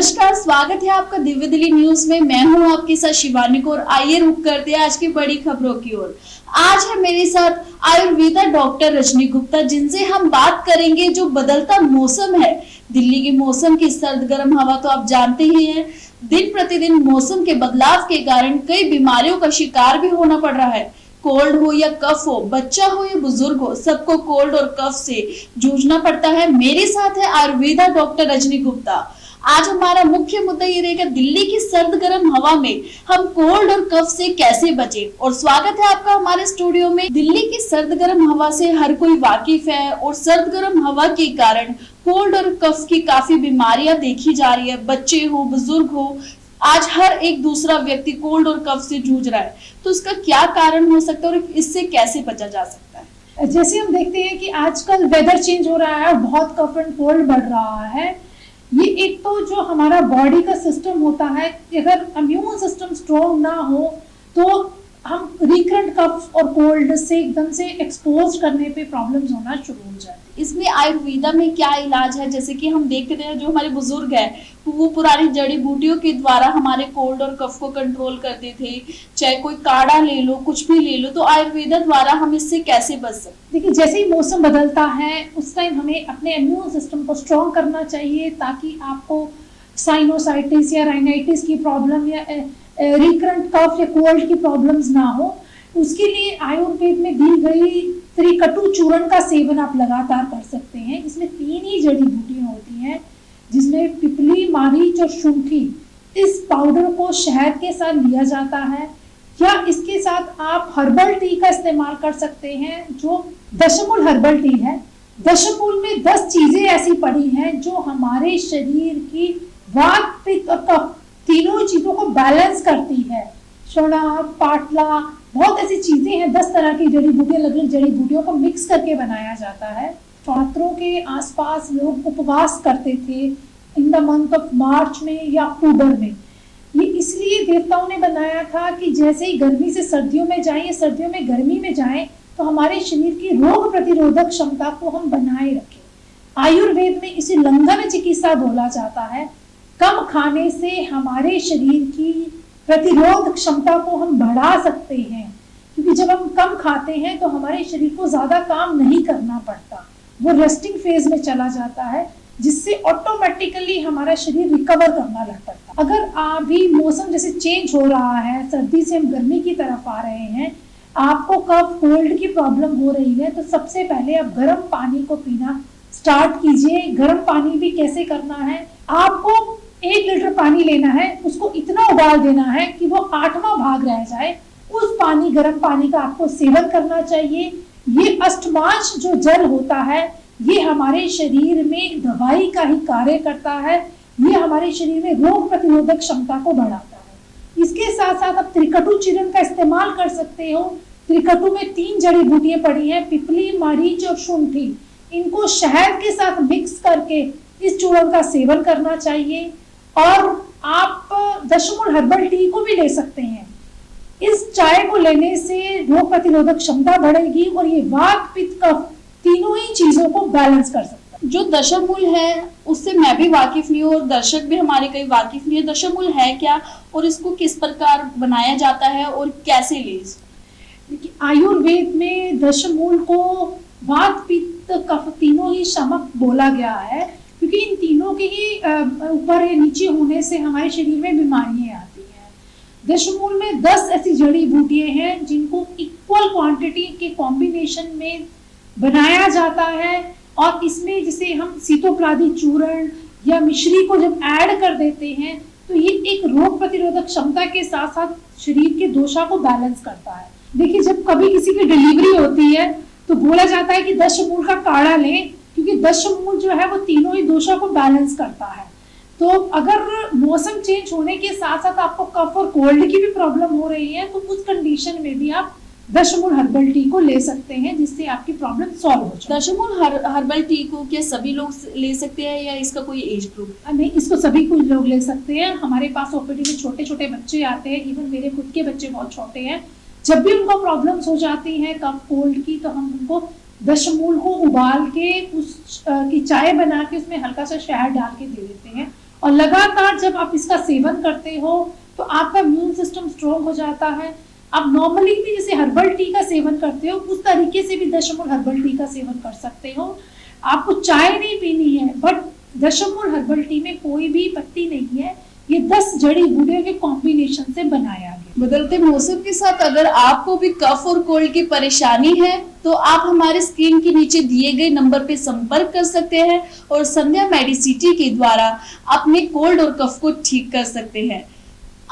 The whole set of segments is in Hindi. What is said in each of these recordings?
नमस्कार, स्वागत है आपका दिव्य दिल्ली न्यूज में। मैं हूं आपके साथ शिवानी कौर। आइए रुक करते हैं आज की बड़ी खबरों की ओर। आज है मेरे साथ आयुर्वेदा डॉक्टर रजनी गुप्ता, जिनसे हम बात करेंगे जो बदलता मौसम है। दिल्ली के मौसम की सर्द गर्म हवा तो आप जानते ही हैं। दिन प्रतिदिन मौसम के बदलाव के कारण कई बीमारियों का शिकार भी होना पड़ रहा है। कोल्ड हो या कफ हो, बच्चा हो या बुजुर्ग हो, सबको कोल्ड और कफ से जूझना पड़ता है। मेरे साथ है आयुर्वेदा डॉक्टर रजनी गुप्ता। आज हमारा मुख्य मुद्दा ये रहेगा, दिल्ली की सर्द गर्म हवा में हम कोल्ड और कफ से कैसे बचें। और स्वागत है आपका हमारे स्टूडियो में। दिल्ली की सर्द गर्म हवा से हर कोई वाकिफ है और सर्द गर्म हवा के कारण कोल्ड और कफ की काफी बीमारियां देखी जा रही है। बच्चे हो, बुजुर्ग हो, आज हर एक दूसरा व्यक्ति कोल्ड और कफ से जूझ रहा है। तो इसका क्या कारण हो सकता है और इससे कैसे बचा जा सकता है? जैसे हम देखते हैं कि आजकल वेदर चेंज हो रहा है और बहुत कफ एंड कोल्ड बढ़ रहा है। ये एक तो जो हमारा बॉडी का सिस्टम होता है, अगर इम्यून सिस्टम स्ट्रॉन्ग ना हो तो हम रिकरेंट कफ और कोल्ड से एकदम से एक्सपोज करने पे प्रॉब्लम्स होना शुरू हो जाती है। इसमें आयुर्वेदा में क्या इलाज है? जैसे कि हम देखते हैं जो हमारे बुजुर्ग हैं वो पुरानी जड़ी बूटियों के द्वारा हमारे कोल्ड और कफ को कंट्रोल करते थे। चाहे कोई काढ़ा ले लो, कुछ भी ले लो, तो आयुर्वेदा द्वारा हम इससे कैसे बच सकते? देखिए, जैसे ही मौसम बदलता है उस टाइम हमें अपने इम्यून सिस्टम को स्ट्रॉन्ग करना चाहिए ताकि आपको साइनोसाइटिस या राइनाइटिस की प्रॉब्लम या रिकरेंट कफ या कोल्ड की प्रॉब्लम्स ना हो। उसके लिए आयुर्वेद में दी गई त्रिकटु चूर्ण का सेवन आप लगातार कर सकते हैं। इसमें 3 ही जड़ी बूटियां होती हैं, जिसमें पिपली, मारीच और शुंठी। इस पाउडर को शहद के साथ लिया जाता है या इसके साथ आप हर्बल टी का इस्तेमाल कर सकते हैं, जो दशमूल हर्बल टी है। दशमूल में 10 चीजें ऐसी पड़ी हैं जो हमारे शरीर की वात, पित्त और कफ तीनों चीजों को बैलेंस करती है। सोना, पाटला, बहुत ऐसी चीजें हैं। 10 तरह की जड़ी बूटियां, अलग अलग जड़ी बूटियों को मिक्स करके बनाया जाता है। नवरात्रों के आसपास लोग उपवास करते थे in the month of March में या अक्टूबर में। ये इसलिए देवताओं ने बनाया था कि जैसे ही गर्मी से सर्दियों में जाएं या सर्दियों में गर्मी में जाएं तो हमारे शरीर की रोग प्रतिरोधक क्षमता को हम बनाए रखें। आयुर्वेद में इसे लंघन चिकित्सा बोला जाता है। कम खाने से हमारे शरीर की प्रतिरोध क्षमता को हम बढ़ा सकते हैं, क्योंकि जब हम कम खाते हैं तो हमारे शरीर को ज्यादा काम नहीं करना पड़ता, वो रेस्टिंग फेज में चला जाता है, जिससे ऑटोमेटिकली हमारा शरीर रिकवर करना लग पड़ता है। अगर अभी मौसम जैसे चेंज हो रहा है, सर्दी से हम गर्मी की तरफ आ रहे हैं, आपको कफ कोल्ड की प्रॉब्लम हो रही है, तो सबसे पहले आप गर्म पानी को पीना स्टार्ट कीजिए। गर्म पानी भी कैसे करना है, आपको 1 लीटर पानी लेना है, उसको इतना उबाल देना है कि वो 8वां भाग रह जाए। उस पानी, गर्म पानी का आपको सेवन करना चाहिए। ये अष्टमांश जो जल होता है, ये हमारे शरीर में दवाई का ही कार्य करता है। ये हमारे शरीर में रोग प्रतिरोधक क्षमता को बढ़ाता है। इसके साथ साथ आप त्रिकटु चूर्ण का इस्तेमाल कर सकते हो। त्रिकटु में 3 जड़ी बूटियां पड़ी हैं, पिपली, मारीच और शुंठी। इनको शहद के साथ मिक्स करके इस चूर्ण का सेवन करना चाहिए। और आप दशमूल हर्बल टी को भी ले सकते हैं। इस चाय को लेने से रोग प्रतिरोधक क्षमता बढ़ेगी और ये वात, पित्त, कफ तीनों ही चीजों को बैलेंस कर सकता है। जो दशमूल है उससे मैं भी वाकिफ नहीं हूँ और दर्शक भी हमारे कई वाकिफ नहीं है। दशमूल है क्या और इसको किस प्रकार बनाया जाता है और कैसे ले? देखिए, आयुर्वेद में दशमूल को वात, पित्त, कफ तीनों ही शमक बोला गया है, क्योंकि इन तीनों के ही ऊपर या नीचे होने से हमारे शरीर में बीमारियां आती हैं। दशमूल में 10 ऐसी जड़ी बूटियां हैं जिनको इक्वल क्वांटिटी के कॉम्बिनेशन में बनाया जाता है। और इसमें जैसे हम सीतोपलादी चूर्ण या मिश्री को जब ऐड कर देते हैं तो ये एक रोग प्रतिरोधक क्षमता के साथ साथ शरीर के दोषा को बैलेंस करता है। देखिए, जब कभी किसी की डिलीवरी होती है तो बोला जाता है कि दशमूल का काढ़ा लें, क्योंकि दशमूल जो है वो तीनों ही दोषों को बैलेंस करता है। तो अगर मौसम चेंज होने के साथ साथ आपको कफ और कोल्ड की भी प्रॉब्लम हो रही है तो उस कंडीशन में भी आप दशमूल हर्बल टी को ले सकते हैं, जिससे आपकी प्रॉब्लम सॉल्व हो जाए। दशमूल हर्बल टी को क्या सभी लोग ले सकते हैं या इसका कोई एज ग्रुप? नहीं, इसको सभी कुछ लोग ले सकते हैं। हमारे पास ओपीडी में छोटे छोटे बच्चे आते हैं, इवन मेरे खुद के बच्चे बहुत छोटे हैं। जब भी उनको प्रॉब्लम्स हो जाती हैं कफ कोल्ड की, तो हम उनको दशमूल को उबाल के की चाय बना के उसमें हल्का सा शहद डाल के दे देते हैं और लगातार जब आप इसका सेवन करते हो तो आपका इम्यून सिस्टम स्ट्रॉन्ग हो जाता है। आप नॉर्मली भी जैसे हर्बल टी का सेवन करते हो उस तरीके से भी दशमूल हर्बल टी का सेवन कर सकते हो। आपको चाय नहीं पीनी है, बट दशमूल हर्बल टी में कोई भी पत्ती नहीं है, ये 10 जड़ी बूटियों के कॉम्बिनेशन से बनाया गया। बदलते मौसम के साथ अगर आपको भी कफ और कोल्ड की परेशानी है तो आप हमारे स्क्रीन के नीचे दिए गए नंबर पे संपर्क कर सकते हैं और संध्या मेडिसिटी के द्वारा अपने कोल्ड और कफ को ठीक कर सकते हैं।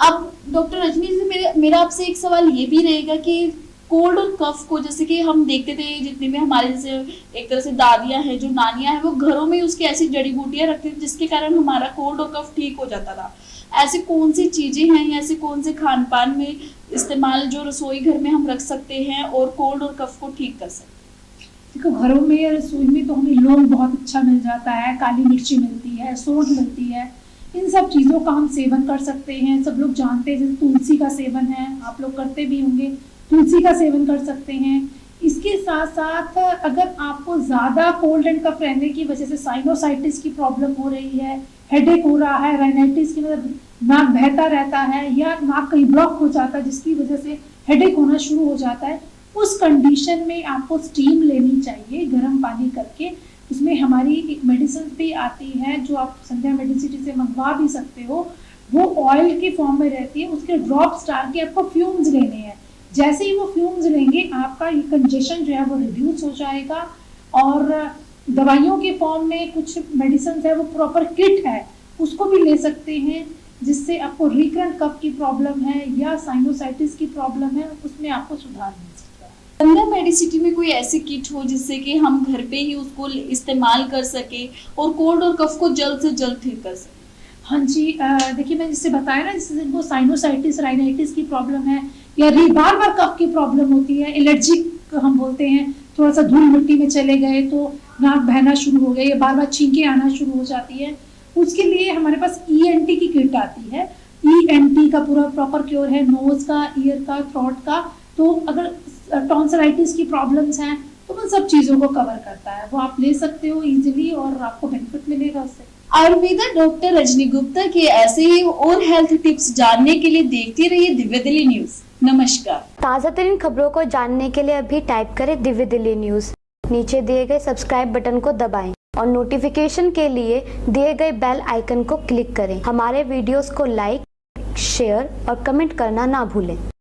अब डॉक्टर रजनी जी, मेरा आपसे एक सवाल ये भी रहेगा कि कोल्ड और कफ को, जैसे कि हम देखते थे जितने भी हमारे जैसे एक तरह से दादियां हैं, जो नानियां हैं, वो घरों में उसकी ऐसी जड़ी बूटियां रखती थी जिसके कारण हमारा कोल्ड और कफ ठीक हो जाता था। ऐसी कौन सी चीजें हैं या ऐसे कौन से खान पान में इस्तेमाल जो रसोई घर में हम रख सकते हैं और कोल्ड और कफ को ठीक कर सकते हैं? देखो, घरों में या रसोई में तो हमें लौंग बहुत अच्छा मिल जाता है, काली मिर्ची मिलती है, सौंठ मिलती है, इन सब चीज़ों का हम सेवन कर सकते हैं। सब लोग जानते हैं, जैसे तुलसी का सेवन है, आप लोग करते भी होंगे, तुलसी का सेवन कर सकते हैं। इसके साथ साथ अगर आपको ज़्यादा कोल्ड एंड कफ रहने की वजह से साइनोसाइटिस की प्रॉब्लम हो रही है, हेडेक हो रहा है, राइनाइटिस की मतलब नाक बहता रहता है या नाक कहीं ब्लॉक हो जाता है जिसकी वजह से हेडेक होना शुरू हो जाता है, उस कंडीशन में आपको स्टीम लेनी चाहिए गर्म पानी करके। उसमें हमारी एक मेडिसिन भी आती है जो आप संध्या मेडिसिटी से मंगवा भी सकते हो, वो ऑयल के फॉर्म में रहती है, उसके ड्रॉप्स डाल के आपको फ्यूम्स लेने हैं। जैसे ही वो फ्यूम्स लेंगे आपका ये कंजेशन जो है वो रिड्यूस हो जाएगा। और दवाइयों के फॉर्म में कुछ मेडिसिन है, वो प्रॉपर किट है, उसको भी ले सकते हैं, जिससे आपको रिकरेंट कफ की प्रॉब्लम है या साइनोसाइटिस की प्रॉब्लम है, उसमें आपको सुधार मिल सकता है। संध्या मेडिसिटी में कोई ऐसी किट हो जिससे कि हम घर पे ही उसको इस्तेमाल कर सके और कोल्ड और कफ को जल्द से जल्द ठीक कर सके? हाँ जी, देखिए मैं जिससे बताया ना, जिससे जिनको साइनोसाइटिस राइनाइटिस की प्रॉब्लम है या बार बार कफ की प्रॉब्लम होती है, एलर्जिक हम बोलते हैं, थोड़ा सा धूल मिट्टी में चले गए तो नाक बहना शुरू हो गई या बार बार छींकें आना शुरू हो जाती है, उसके लिए हमारे पास ENT की किट आती है। ENT का पूरा प्रॉपर क्योर है, नोज का, ईयर का, थ्रोट का। तो अगर टॉन्सिलाइटिस की प्रॉब्लम्स हैं तो उन सब चीज़ों को कवर करता है, वो आप ले सकते हो इजीली और आपको बेनिफिट मिलेगा उससे। आयुर्वेदा डॉक्टर रजनी गुप्ता के ऐसे ही और हेल्थ टिप्स जानने के लिए देखते रहिए दिव्य दिल्ली न्यूज। नमस्कार। ताज़ा तरीन खबरों को जानने के लिए अभी टाइप करें दिव्य दिल्ली न्यूज। नीचे दिए गए सब्सक्राइब बटन को दबाएं और नोटिफिकेशन के लिए दिए गए बेल आइकन को क्लिक करें। हमारे वीडियोस को लाइक, शेयर और कमेंट करना ना भूलें।